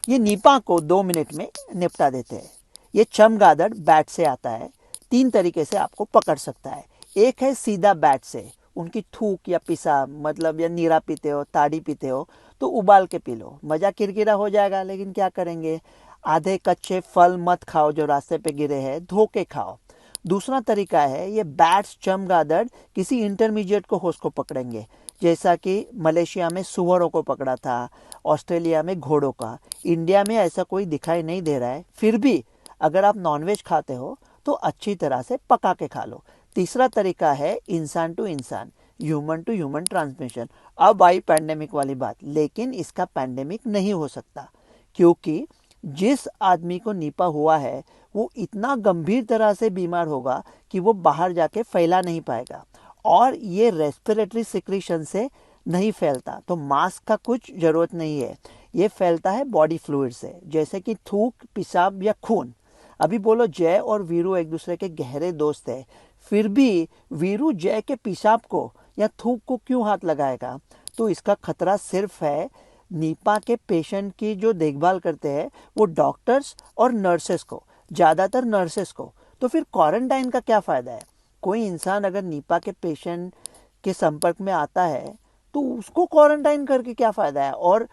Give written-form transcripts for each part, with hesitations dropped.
ये नीपा को 2 मिनट में निपटा देते हैं। ये चमगादड़ बैट से आता है। 3 तरीके से आपको पकड़ सकता है। एक है सीधा बैट से, उनकी थूक या पिसाब मतलब या नीरा पीते हो, ताड़ी पीते हो तो उबाल के पी लो, मज़ा किरकिरा हो जाएगा, लेकिन क्या करेंगे। आधे कच्चे फल मत खाओ जो रास्ते पे गिरे हैं, धो के खाओ। दूसरा तरीका है ये बैट्स चमगादड़ किसी इंटरमीडिएट को होस्ट को पकड़ेंगे, जैसा कि मलेशिया में सुअरों को पकड़ा था, ऑस्ट्रेलिया में घोड़ों का। इंडिया में ऐसा कोई दिखाई नहीं दे रहा है, फिर भी अगर आप नॉनवेज खाते हो तो अच्छी तरह से पका के खा लो। तीसरा तरीका है इंसान टू इंसान, ह्यूमन टू ह्यूमन ट्रांसमिशन। अब आई पैंडेमिक वाली बात, लेकिन इसका पैंडेमिक नहीं हो सकता, क्योंकि जिस आदमी को निपा हुआ है वो इतना गंभीर तरह से बीमार होगा कि वो बाहर जाके फैला नहीं पाएगा, और ये रेस्पिरेटरी सिक्रीशन से नहीं फैलता, तो मास्क का कुछ ज़रूरत नहीं है। ये फैलता है बॉडी फ्लूइड से, जैसे कि थूक, पेशाब या खून। अभी बोलो जय और वीरू एक दूसरे के गहरे दोस्त है, फिर भी वीरू जय के पेशाब को या थूक को क्यों हाथ लगाएगा। तो इसका खतरा सिर्फ है नीपा के पेशेंट की जो देखभाल करते हैं वो डॉक्टर्स और नर्सेस को, ज़्यादातर नर्सेस को। तो फिर क्वारंटाइन का क्या फ़ायदा है। कोई इंसान अगर नीपा के पेशेंट के संपर्क में आता है तो उसको क्वारंटाइन करके क्या फ़ायदा है। और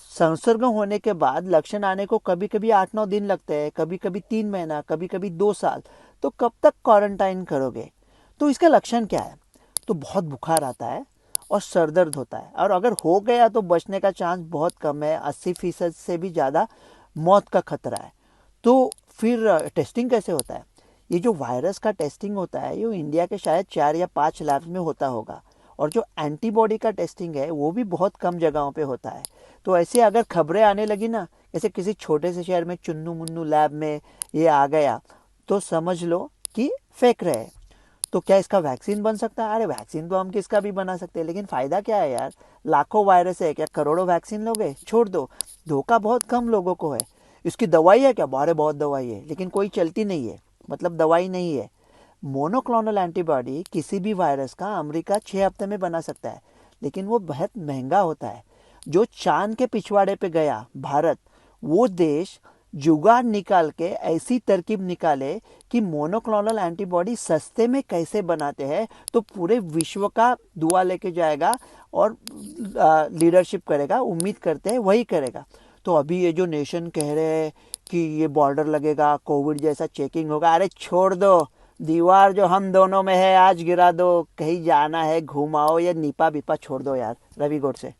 संसर्ग होने के बाद लक्षण आने को कभी कभी 8-9 दिन लगते हैं, कभी कभी 3 महीना, कभी कभी 2 साल। तो कब तक क्वारंटाइन करोगे। तो इसका लक्षण क्या है। तो बहुत बुखार आता है और सर दर्द होता है, और अगर हो गया तो बचने का चांस बहुत कम है, 80% से भी ज़्यादा मौत का खतरा है। तो फिर टेस्टिंग कैसे होता है। ये जो वायरस का टेस्टिंग होता है ये इंडिया के शायद 4 या 5 लैब्स में होता होगा, और जो एंटीबॉडी का टेस्टिंग है वो भी बहुत कम जगहों पे होता है। तो ऐसे अगर खबरें आने लगी ना, जैसे किसी छोटे से शहर में चुन्नू मुन्नू लैब में ये आ गया, तो समझ लो कि फेंक रहे हैं। तो क्या इसका वैक्सीन बन सकता है। अरे वैक्सीन तो हम किसका भी बना सकते हैं, लेकिन फ़ायदा क्या है यार। लाखों वायरस है, क्या करोड़ों वैक्सीन लोगे, छोड़ दो। धोखा बहुत कम लोगों को है। इसकी दवाई है क्या, बारे बहुत दवाई है, लेकिन कोई चलती नहीं है, मतलब दवाई नहीं है। मोनोक्लोनल एंटीबॉडी किसी भी वायरस का अमेरिका 6 हफ्ते में बना सकता है, लेकिन वो बहुत महंगा होता है। जो चांद के पिछवाड़े पे गया भारत, वो देश जुगाड़ निकाल के ऐसी तरकीब निकाले कि मोनोक्लोनल एंटीबॉडी सस्ते में कैसे बनाते हैं, तो पूरे विश्व का दुआ लेके जाएगा और लीडरशिप करेगा। उम्मीद करते हैं वही करेगा। तो अभी ये जो नेशन कह रहे हैं कि ये बॉर्डर लगेगा, कोविड जैसा चेकिंग होगा, अरे छोड़ दो। दीवार जो हम दोनों में है आज गिरा दो, कहीं जाना है घुमाओ, या नीपा बीपा छोड़ दो यार। रवि गोड से।